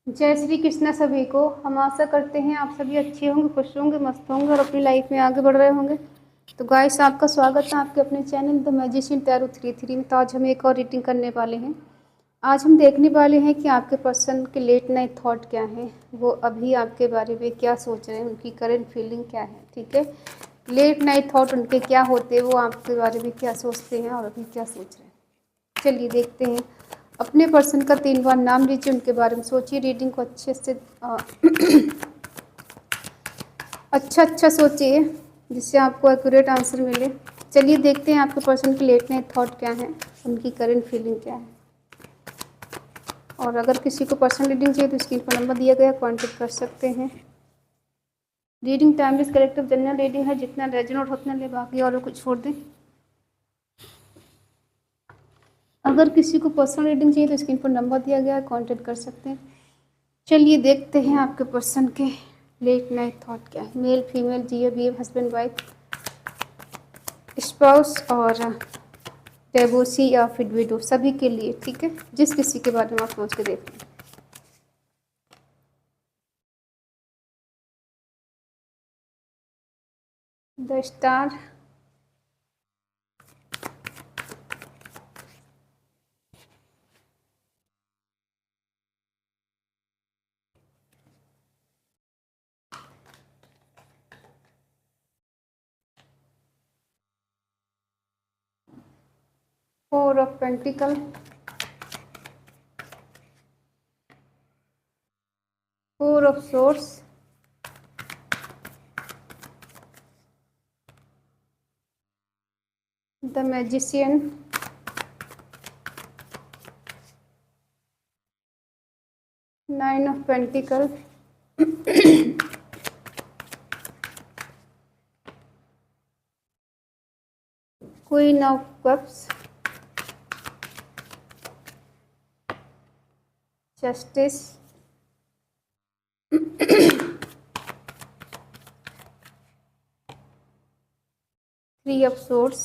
जय श्री कृष्ण सभी को। हम आशा करते हैं आप सभी अच्छे होंगे, खुश होंगे, मस्त होंगे और अपनी लाइफ में आगे बढ़ रहे होंगे। तो गाइस, आपका स्वागत है आपके अपने चैनल द मैजिशियन टैरो 33 में। तो आज हम एक और रीडिंग करने वाले हैं। आज हम देखने वाले हैं कि आपके पर्सन के लेट नाइट थॉट क्या है, वो अभी आपके बारे में क्या सोच रहे हैं, उनकी करंट फीलिंग क्या है। ठीक है, लेट नाइट थॉट उनके क्या होते हैं, वो आपके बारे में क्या सोचते हैं और अभी क्या सोच रहे हैं। चलिए देखते हैं। अपने पर्सन का 3 बार नाम लीजिए, उनके बारे में सोचिए। रीडिंग को अच्छे से अच्छा सोचिए जिससे आपको एक्यूरेट आंसर मिले। चलिए देखते हैं आपके पर्सन की लेट नाइट थॉट क्या है, उनकी करंट फीलिंग क्या है। और अगर किसी को पर्सनल रीडिंग चाहिए तो स्क्रीन पर नंबर दिया गया, कॉन्टेक्ट कर सकते हैं। Reading timeless collective general reading है, जितना रेजोनेट उतना ले, बाकी और कुछ छोड़ दें। अगर किसी को पर्सनल रीडिंग चाहिए तो स्क्रीन पर नंबर दिया गया है, कॉन्टेक्ट कर सकते हैं। चलिए देखते हैं आपके पर्सन के लेट नाइट थॉट क्या है। मेल, फीमेल, जियो, बीएफ, हस्बैंड, वाइफ, स्पाउस और डिवोर्सी या फिर विडो, सभी के लिए। ठीक है, जिस किसी के बारे में आप सोच के देख रहे हैं। The star, 4 of pentacle, 4 of source, the magician, 9 of pentacle, queen of cups, justice, 3 of source,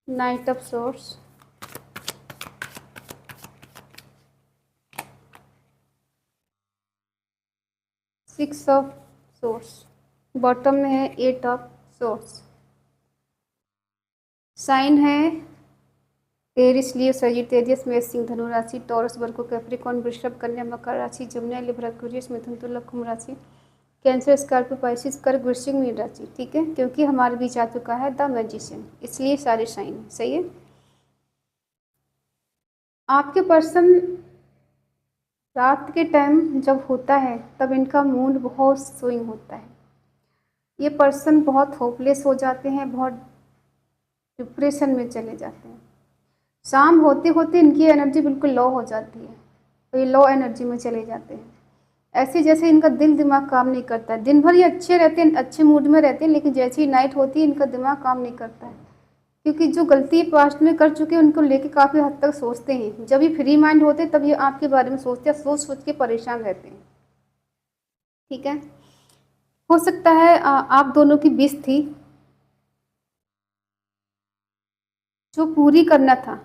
night of source, 6 of source, bottom में है 8 ऑफ सोर्स। साइन है एरिस, लियो, सजिटेरियस, मेष, सिंह, धनु राशि, टॉरस, वर्गो, कैप्रिकॉर्न, वृषभ, कन्या, मकर राशि, जमुना, लिब्रा, एक्वेरियस, मिथुन, तुला, कुंभ राशि, कैंसर, स्कॉर्पियो, पाइसिस, कर्क, वृश्चिक, मीन राशि। ठीक है, क्योंकि हमारे बीच आ चुका है द मैजिशियन, इसलिए सारे साइन है। सही है। आपके पर्सन रात के टाइम जब होता है तब इनका मूड बहुत स्विंग होता है। ये पर्सन बहुत होपलेस हो जाते हैं, बहुत डिप्रेशन में चले जाते हैं। शाम होते होते इनकी एनर्जी बिल्कुल लो हो जाती है, तो ये लो एनर्जी में चले जाते हैं। ऐसे जैसे इनका दिल दिमाग काम नहीं करता है। दिन भर ये अच्छे रहते हैं, अच्छे मूड में रहते हैं, लेकिन जैसे ही नाइट होती है इनका दिमाग काम नहीं करता है, क्योंकि जो गलती पास्ट में कर चुके हैं उनको लेके काफ़ी हद तक सोचते हैं। जब ये फ्री माइंड होते हैं तब ये आपके बारे में सोचते हैं, सोच सोच के परेशान रहते हैं। ठीक है, हो सकता है आप दोनों की विश थी जो पूरी करना था।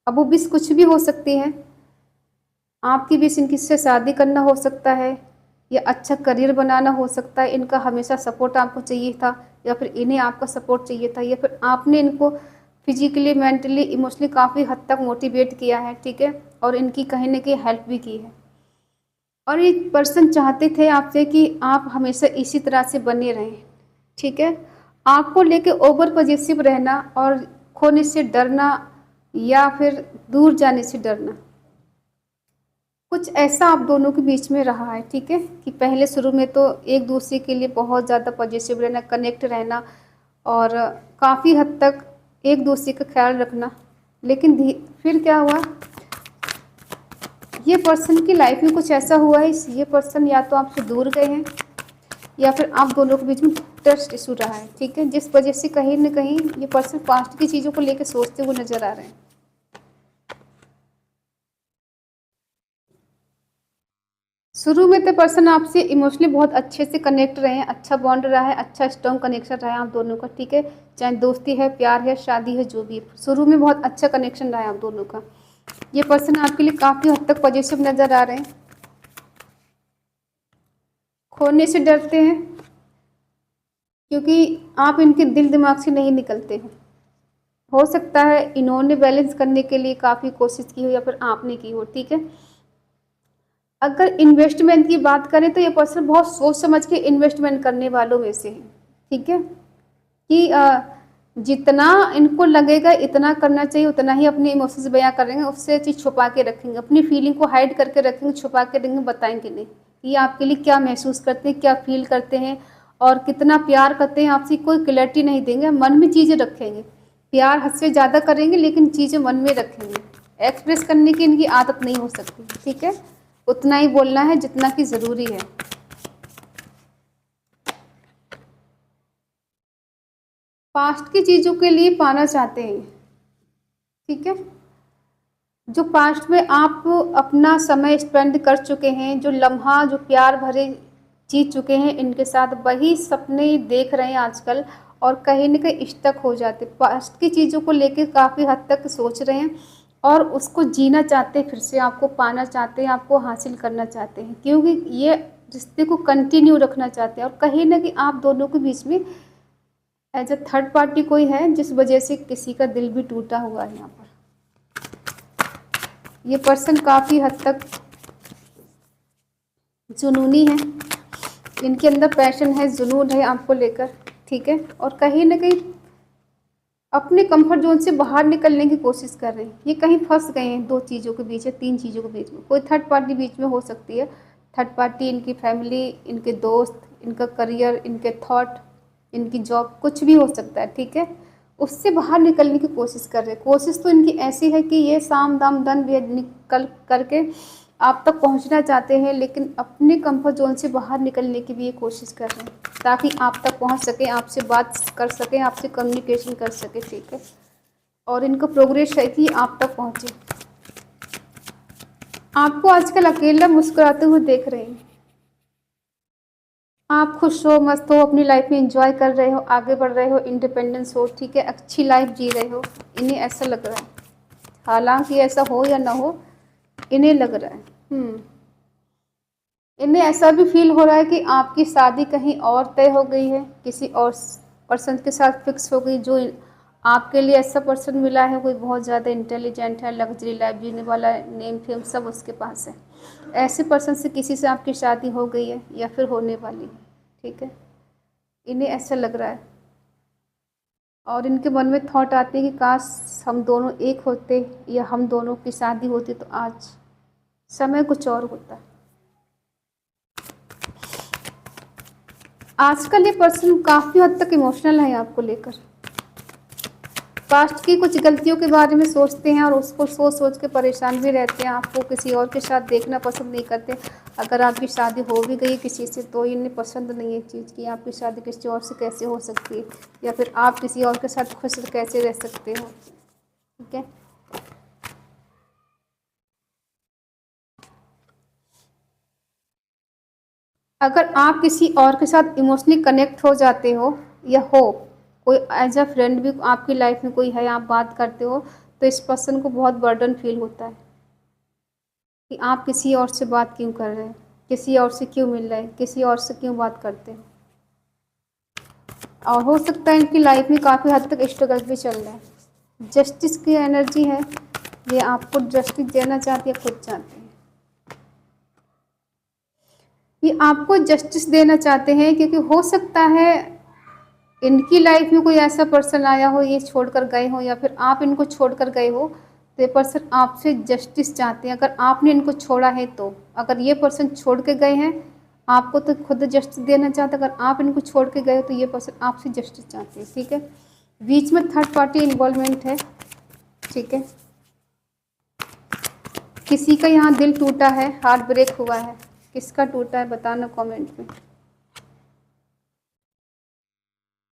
अब वो विश कुछ भी हो सकती है। आपकी विश इनकी से शादी करना हो सकता है, या अच्छा करियर बनाना हो सकता है। इनका हमेशा सपोर्ट आपको चाहिए था, या फिर इन्हें आपका सपोर्ट चाहिए था, या फिर आपने इनको फिजिकली, मेंटली, इमोशनली काफ़ी हद तक मोटिवेट किया है। ठीक है, और इनकी कहीं ना कहीं हेल्प भी की है। और ये पर्सन चाहते थे आपसे कि आप हमेशा इसी तरह से बने रहें। ठीक है, आपको लेके ओवर पॉजिटिव रहना और खोने से डरना या फिर दूर जाने से डरना, कुछ ऐसा आप दोनों के बीच में रहा है। ठीक है, कि पहले शुरू में तो एक दूसरे के लिए बहुत ज़्यादा पॉजिटिव रहना, कनेक्ट रहना और काफ़ी हद तक एक दूसरे का ख्याल रखना। लेकिन फिर क्या हुआ, ये पर्सन की लाइफ में कुछ ऐसा हुआ है, ये पर्सन या तो आपसे दूर गए हैं या फिर आप दोनों के बीच में ट्रस्ट इशू रहा है। ठीक है, जिस वजह से कहीं ना कहीं ये पर्सन पास्ट की चीज़ों को लेकर सोचते हुए नजर आ रहे हैं। शुरू में तो पर्सन आपसे इमोशनली बहुत अच्छे से कनेक्ट रहे हैं, अच्छा बॉन्ड रहा है, अच्छा स्ट्रॉन्ग कनेक्शन रहा है आप दोनों का, ठीक है। चाहे दोस्ती है, प्यार है, शादी है, जो भी है, शुरू में बहुत अच्छा कनेक्शन रहा है आप दोनों का। ये पर्सन आपके लिए काफ़ी हद तक पॉजिटिव नज़र आ रहे हैं। खोने से डरते हैं क्योंकि आप इनके दिल दिमाग से नहीं निकलते हो सकता है इन्होंने बैलेंस करने के लिए काफ़ी कोशिश की हो या फिर आपने की हो, ठीक है। अगर इन्वेस्टमेंट की बात करें तो ये पर्सन बहुत सोच समझ के इन्वेस्टमेंट करने वालों में से है, ठीक है। कि जितना इनको लगेगा इतना करना चाहिए उतना ही अपने इमोशंस बयां करेंगे, उससे चीज़ छुपा के रखेंगे, अपनी फीलिंग को हाइड करके रखेंगे, छुपा के रखेंगे, बताएंगे नहीं कि आपके लिए क्या महसूस करते हैं, क्या फील करते हैं और कितना प्यार करते हैं आपसे, कोई क्लैरिटी नहीं देंगे, मन में चीज़ें रखेंगे। प्यार हद से ज़्यादा करेंगे लेकिन चीज़ें मन में रखेंगे, एक्सप्रेस करने की इनकी आदत नहीं हो सकती, ठीक है। उतना ही बोलना है जितना कि ज़रूरी है। पास्ट की चीज़ों के लिए पाना चाहते हैं, ठीक है। जो पास्ट में आप अपना समय स्पेंड कर चुके हैं, जो लम्हा जो प्यार भरे जी चुके हैं इनके साथ, वही सपने देख रहे हैं आजकल और कहीं न कहीं स्टक हो जाते, पास्ट की चीज़ों को लेके काफ़ी हद तक सोच रहे हैं और उसको जीना चाहते हैं, फिर से आपको पाना चाहते हैं, आपको हासिल करना चाहते हैं, क्योंकि ये रिश्ते को कंटिन्यू रखना चाहते हैं और कहीं न कहीं आप दोनों के बीच में एज अ थर्ड पार्टी कोई है जिस वजह से किसी का दिल भी टूटा हुआ है। यहाँ पर ये पर्सन काफ़ी हद तक जुनूनी है, इनके अंदर पैशन है, जुनून है आपको लेकर, ठीक है। और कहीं ना कहीं अपने कंफर्ट जोन से बाहर निकलने की कोशिश कर रहे हैं, ये कहीं फंस गए हैं दो चीज़ों के बीच है, तीन चीज़ों के बीच में, कोई थर्ड पार्टी बीच में हो सकती है। थर्ड पार्टी इनकी फैमिली, इनके दोस्त, इनका करियर, इनके थॉट, इनकी जॉब, कुछ भी हो सकता है, ठीक है। उससे बाहर निकलने की कोशिश कर रहे हैं। कोशिश तो इनकी ऐसी है कि ये साम दाम दंड भेद निकल करके आप तक पहुंचना चाहते हैं, लेकिन अपने कंफर्ट जोन से बाहर निकलने की भी ये कोशिश कर रहे हैं ताकि आप तक पहुंच सके, आपसे बात कर सके, आपसे कम्युनिकेशन कर सके, ठीक है। और इनका प्रोग्रेस है कि आप तक पहुंचे। आपको आजकल अकेला मुस्कुराते हुए देख रहे हैं, आप खुश हो, मस्त हो, अपनी लाइफ में एंजॉय कर रहे हो, आगे बढ़ रहे हो, इंडिपेंडेंस हो, ठीक है, अच्छी लाइफ जी रहे हो, इन्हें ऐसा लग रहा है। हालांकि ऐसा हो या ना हो, इन्हें लग रहा है। इन्हें ऐसा भी फील हो रहा है कि आपकी शादी कहीं और तय हो गई है, किसी और पर्सन के साथ फिक्स हो गई। जो आपके लिए ऐसा पर्सन मिला है, कोई बहुत ज़्यादा इंटेलिजेंट है, लग्जरी लाइफ जीने वाला है, नेम फेम सब उसके पास है। ऐसे पर्सन से किसी से आपकी शादी हो गई है या फिर होने वाली है, ठीक है। इन्हें ऐसा लग रहा है और इनके मन में थॉट आते हैं कि काश हम दोनों एक होते या हम दोनों की शादी होती तो आज समय कुछ और होता। आजकल ये पर्सन काफ़ी हद तक इमोशनल है आपको लेकर, पास्ट की कुछ गलतियों के बारे में सोचते हैं और उसको सोच सोच के परेशान भी रहते हैं, आपको किसी और के साथ देखना पसंद नहीं करते। अगर आपकी शादी हो भी गई किसी से तो इन्हें पसंद नहीं है चीज़ कि आपकी शादी किसी और से कैसे हो सकती है या फिर आप किसी और के साथ खुश कैसे रह सकते हो, ठीक है। अगर आप किसी और के साथ इमोशनली कनेक्ट हो जाते हो या हो, कोई एज अ फ्रेंड भी आपकी लाइफ में कोई है, आप बात करते हो, तो इस पर्सन को बहुत बर्डन फील होता है कि आप किसी और से बात क्यों कर रहे हैं, किसी और से क्यों मिल रहे हैं, किसी और से क्यों बात करते हैं। और हो सकता है इनकी लाइफ में काफ़ी हद तक स्ट्रगल भी चल रहा है। जस्टिस की एनर्जी है, ये आपको जस्टिस देना चाहती है, खुद चाहते हैं, ये आपको जस्टिस देना चाहते हैं क्योंकि हो सकता है इनकी लाइफ में कोई ऐसा पर्सन आया हो, ये छोड़कर गए हो या फिर आप इनको छोड़कर गए हो, तो ये पर्सन आपसे जस्टिस चाहते हैं। अगर आपने इनको छोड़ा है तो, अगर ये पर्सन छोड़ के गए हैं आपको तो खुद जस्टिस देना चाहते हैं, अगर आप इनको छोड़ के गए हो तो ये पर्सन आपसे जस्टिस चाहते हैं, ठीक है। बीच में थर्ड पार्टी इन्वॉल्वमेंट है, ठीक है। किसी का यहाँ दिल टूटा है, हार्ट ब्रेक हुआ है, किसका टूटा है बताना कमेंट में।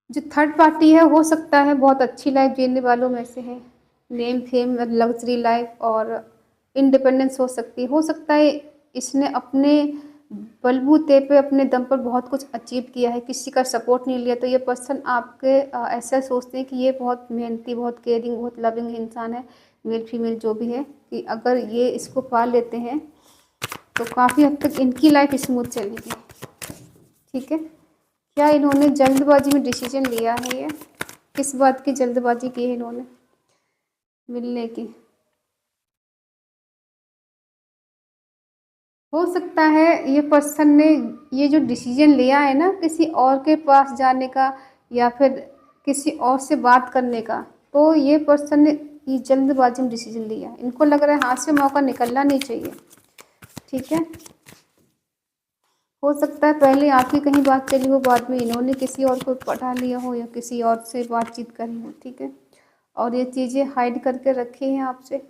जो थर्ड पार्टी है हो सकता है बहुत अच्छी लाइफ जीने वालों में से है, नेम फेम लग्जरी लाइफ और इंडिपेंडेंस हो सकती है। हो सकता है इसने अपने बलबूते पे अपने दम पर बहुत कुछ अचीव किया है, किसी का सपोर्ट नहीं लिया। तो ये पर्सन आपके ऐसा सोचते हैं कि ये बहुत मेहनती, बहुत केयरिंग, बहुत लविंग इंसान है, मेल फीमेल जो भी है, कि अगर ये इसको पा लेते हैं तो काफ़ी हद तक इनकी लाइफ स्मूथ चलेगी। ठीक है, क्या इन्होंने जल्दबाजी में डिसीजन लिया है? ये किस बात की जल्दबाजी की है इन्होंने मिलने की? हो सकता है ये पर्सन ने ये जो डिसीजन लिया है ना किसी और के पास जाने का या फिर किसी और से बात करने का, तो ये पर्सन ने ये जल्दबाजी में डिसीजन लिया। इनको लग रहा है हाथ से मौका निकलना नहीं चाहिए। ठीक है, हो सकता है पहले आपकी कहीं बात चली हो, बाद में इन्होंने किसी और को पढ़ा लिया हो या किसी और से बातचीत करी हो। ठीक है, और ये चीज़ें हाइड करके रखी हैं आपसे।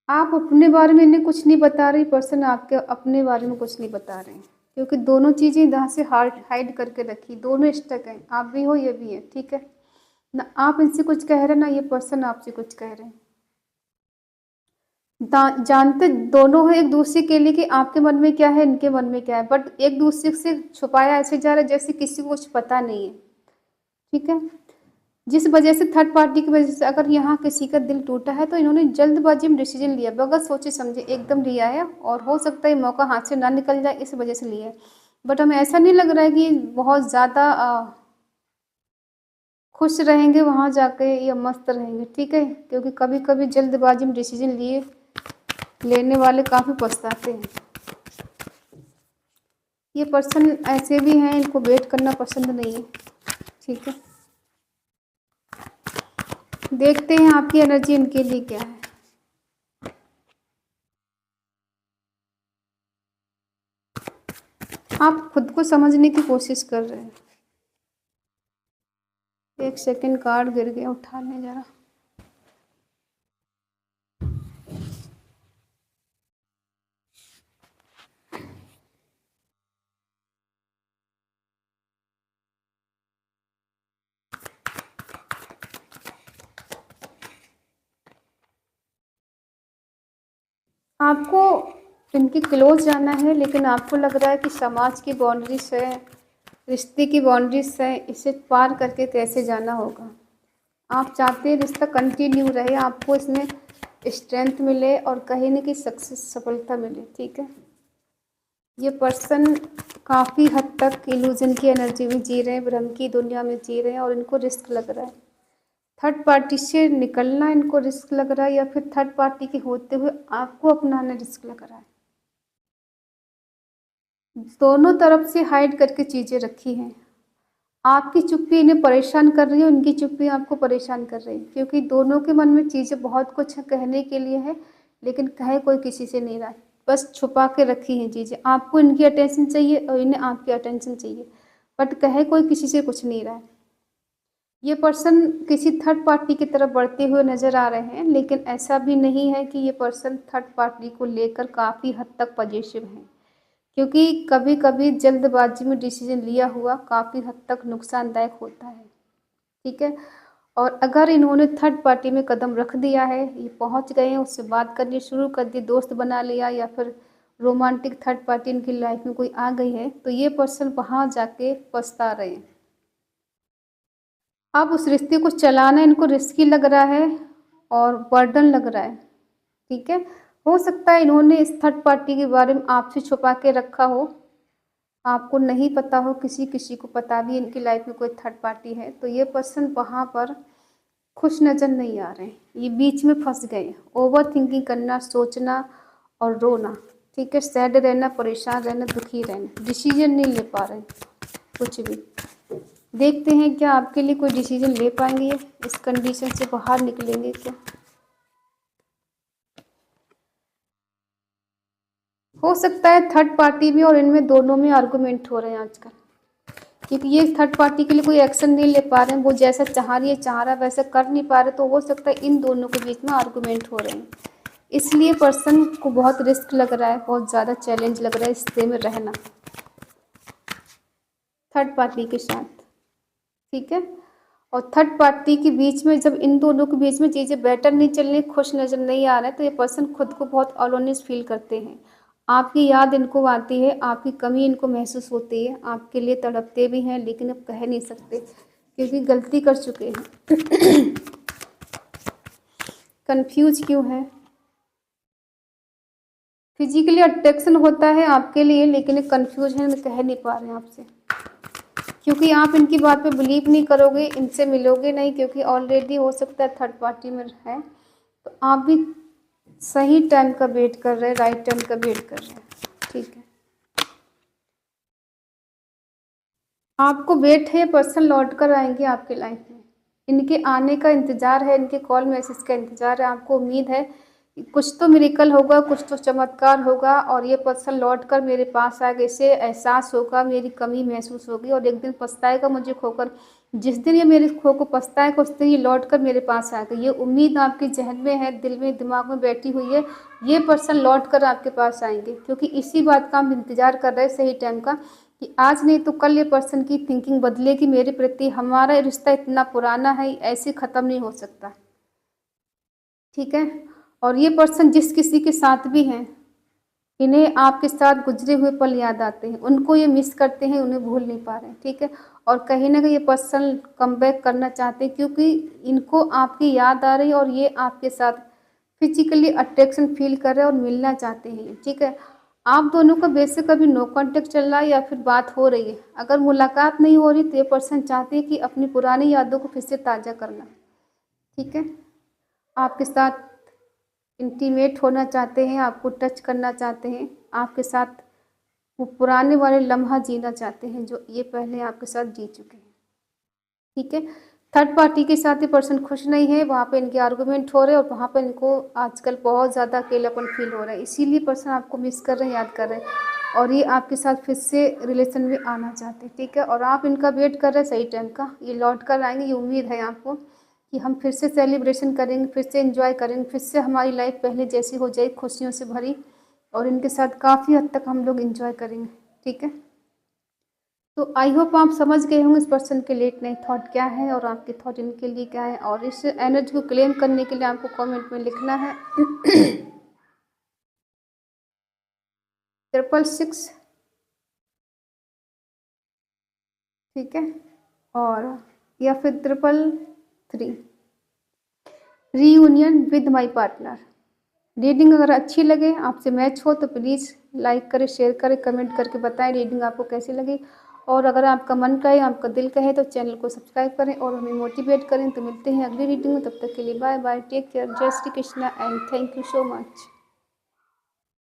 आप अपने बारे में इन्हें कुछ नहीं बता रही, पर्सन आपके अपने बारे में कुछ नहीं बता रहे हैं, क्योंकि दोनों चीज़ें यहाँ से हाइड करके रखी, दोनों स्टक हैं, आप भी हो ये भी है। ठीक है ना, आप इनसे कुछ कह रहे हैं ना ये पर्सन आपसे कुछ कह रहे हैं। जानते दोनों हैं एक दूसरे के लिए कि आपके मन में क्या है, इनके मन में क्या है, बट एक दूसरे से छुपाया ऐसे जा रहा है जैसे किसी को कुछ पता नहीं है। ठीक है, जिस वजह से थर्ड पार्टी की वजह से अगर यहाँ किसी का दिल टूटा है तो इन्होंने जल्दबाजी में डिसीजन लिया, बगैर सोचे समझे एकदम लिया है, और हो सकता है मौका हाथ से ना निकल जाए इस वजह से लिया है। बट हमें ऐसा नहीं लग रहा है कि बहुत ज़्यादा खुश रहेंगे वहाँ जाके या मस्त रहेंगे। ठीक है, क्योंकि कभी कभी जल्दबाजी में डिसीजन लिए लेने वाले काफ़ी पछताते हैं। ये पर्सन ऐसे भी हैं, इनको वेट करना पसंद नहीं है। ठीक है, देखते हैं आपकी एनर्जी इनके लिए क्या है। आप खुद को समझने की कोशिश कर रहे हैं। एक सेकंड, कार्ड गिर गया, उठाने जरा। आपको इनके क्लोज जाना है, लेकिन आपको लग रहा है कि समाज की बाउंड्रीज है, रिश्ते की बाउंड्रीज है, इसे पार करके कैसे जाना होगा। आप चाहते हैं रिश्ता कंटिन्यू रहे, आपको इसमें स्ट्रेंथ मिले और कहीं न कहीं सक्सेस, सफलता मिले। ठीक है, ये पर्सन काफ़ी हद तक इल्यूजन की एनर्जी में जी रहे हैं, भ्रम की दुनिया में जी रहे हैं, और इनको रिस्क लग रहा है। थर्ड पार्टी से निकलना इनको रिस्क लग रहा है, या फिर थर्ड पार्टी के होते हुए आपको अपनाना रिस्क लग रहा है। दोनों तरफ से हाइड करके चीज़ें रखी हैं। आपकी चुप्पी इन्हें परेशान कर रही है, उनकी चुप्पी आपको परेशान कर रही है, क्योंकि दोनों के मन में चीज़ें बहुत कुछ कहने के लिए है, लेकिन कहे कोई किसी से नहीं रहा है, बस छुपा के रखी हैं चीज़ें। आपको इनकी अटेंशन चाहिए और इन्हें आपकी अटेंशन चाहिए, बट कहे कोई किसी से कुछ नहीं रहा है। ये पर्सन किसी थर्ड पार्टी की तरफ बढ़ते हुए नज़र आ रहे हैं, लेकिन ऐसा भी नहीं है कि ये पर्सन थर्ड पार्टी को लेकर काफ़ी हद तक पॉजिटिव हैं, क्योंकि कभी कभी जल्दबाजी में डिसीजन लिया हुआ काफ़ी हद तक नुकसानदायक होता है। ठीक है, और अगर इन्होंने थर्ड पार्टी में कदम रख दिया है, ये पहुंच गए हैं, उससे बात करनी शुरू कर दी, दोस्त बना लिया, या फिर रोमांटिक थर्ड पार्टी इनकी लाइफ में कोई आ गई है, तो ये पर्सन वहाँ जाके पछता रहे हैं। अब उस रिश्ते को चलाना इनको रिस्की लग रहा है और बर्डन लग रहा है। ठीक है, हो सकता है इन्होंने इस थर्ड पार्टी के बारे में आपसे छुपा के रखा हो, आपको नहीं पता हो, किसी किसी को पता भी इनकी लाइफ में कोई थर्ड पार्टी है, तो ये पर्सन वहाँ पर खुश नज़र नहीं आ रहे हैं, ये बीच में फंस गए। ओवर थिंकिंग करना, सोचना और रोना। ठीक है, सैड रहना, परेशान रहना, दुखी रहना, डिसीजन नहीं ले पा रहे कुछ भी। देखते हैं क्या आपके लिए कोई डिसीजन ले पाएंगे, इस कंडीशन से बाहर निकलेंगे क्या। हो सकता है थर्ड पार्टी में और इनमें दोनों में आर्गूमेंट हो रहे हैं आजकल, क्योंकि ये थर्ड पार्टी के लिए कोई एक्शन नहीं ले पा रहे हैं, वो जैसा चाह रही है चाह रहा है वैसा कर नहीं पा रहे, तो हो सकता है इन दोनों के बीच में आर्गूमेंट हो रहे हैं। इसलिए पर्सन को बहुत रिस्क लग रहा है, बहुत ज़्यादा चैलेंज लग रहा है रिश्ते में रहना थर्ड पार्टी के साथ। ठीक है, और थर्ड पार्टी के बीच में जब इन दोनों के बीच में चीज़ें बेटर नहीं चल रही, खुश नज़र नहीं आ रहा है, तो ये पर्सन खुद को बहुत अलोनेस फील करते हैं। आपकी याद इनको आती है, आपकी कमी इनको महसूस होती है, आपके लिए तड़पते भी हैं लेकिन अब कह नहीं सकते क्योंकि गलती कर चुके हैं। कंफ्यूज क्यों है? फिजिकली अट्रैक्शन होता है आपके लिए लेकिन कंफ्यूज है, कह नहीं पा रहे हैं आपसे क्योंकि आप इनकी बात पे बिलीव नहीं करोगे, इनसे मिलोगे नहीं क्योंकि ऑलरेडी हो सकता है थर्ड पार्टी में है। तो आप भी सही टाइम का वेट कर रहे हैं, राइट टाइम का वेट कर रहे हैं। ठीक है, आपको वेट है, पर्सन लौट कर आएंगे आपके लाइफ में, इनके आने का इंतज़ार है, इनके कॉल मैसेज का इंतज़ार है। आपको उम्मीद है कि कुछ तो मिरेकल होगा, कुछ तो चमत्कार होगा और ये पर्सन लौट कर मेरे पास आएगा, इसे एहसास होगा, मेरी कमी महसूस होगी और एक दिन पछताएगा मुझे खोकर। जिस दिन ये मेरे खो को पछताएगा उस दिन ये लौट कर मेरे पास आएगा। ये उम्मीद आपके जहन में है, दिल में, दिमाग में बैठी हुई है। ये पर्सन लौट कर आपके पास आएंगे क्योंकि इसी बात का हम इंतज़ार कर रहे हैं, सही टाइम का, कि आज नहीं तो कल ये पर्सन की थिंकिंग बदलेगी मेरे प्रति। हमारा रिश्ता इतना पुराना है, ऐसे ख़त्म नहीं हो सकता। ठीक है, और ये पर्सन जिस किसी के साथ भी हैं, इन्हें आपके साथ गुजरे हुए पल याद आते हैं, उनको ये मिस करते हैं, उन्हें भूल नहीं पा रहे हैं। ठीक है, और कहीं ना कहीं ये पर्सन कम बैक करना चाहते हैं क्योंकि इनको आपकी याद आ रही है और ये आपके साथ फिजिकली अट्रैक्शन फील कर रहे हैं और मिलना चाहते हैं। ठीक है, आप दोनों का बेसिक अभी नो कांटेक्ट चल रहा है या फिर बात हो रही है। अगर मुलाकात नहीं हो रही तो ये पर्सन चाहते हैं कि अपनी पुरानी यादों को फिर से ताज़ा करना। ठीक है, आपके साथ इंटीमेट होना चाहते हैं, आपको टच करना चाहते हैं, आपके साथ वो पुराने वाले लम्हा जीना चाहते हैं जो ये पहले आपके साथ जी चुके हैं। ठीक है, थर्ड पार्टी के साथ ये पर्सन खुश नहीं है, वहाँ पे इनके आर्गुमेंट हो रहे हैं और वहाँ पे इनको आजकल बहुत ज़्यादा अकेलापन फील हो रहा है, इसीलिए पर्सन आपको मिस कर रहे हैं, याद कर रहे हैं और ये आपके साथ फिर से रिलेशन में आना चाहते हैं। ठीक है, और आप इनका वेट कर रहे हैं सही टाइम का, ये लौट कर आएंगे, ये उम्मीद है आपको कि हम फिर से सेलिब्रेशन करेंगे, फिर से एंजॉय करेंगे, फिर से हमारी लाइफ पहले जैसी हो जाए, खुशियों से भरी, और इनके साथ काफ़ी हद तक हम लोग एंजॉय करेंगे। ठीक है, तो आई होप आप समझ गए होंगे इस पर्सन के लेट नाइट थॉट क्या है और आपके थॉट इनके लिए क्या है। और इस एनर्जी को क्लेम करने के लिए आपको कमेंट में लिखना है 666। ठीक है, और या फिर 333 reunion with my partner. Reading अगर अच्छी लगे, आपसे मैच हो तो प्लीज़ लाइक करें, शेयर करें, कमेंट करके बताएं रीडिंग आपको कैसी लगी। और अगर आपका मन कहे, आपका दिल कहे तो चैनल को सब्सक्राइब करें और हमें मोटिवेट करें। तो मिलते हैं अगली रीडिंग में, तब तक के लिए बाय बाय, टेक केयर, जय Shri Krishna and thank you so much.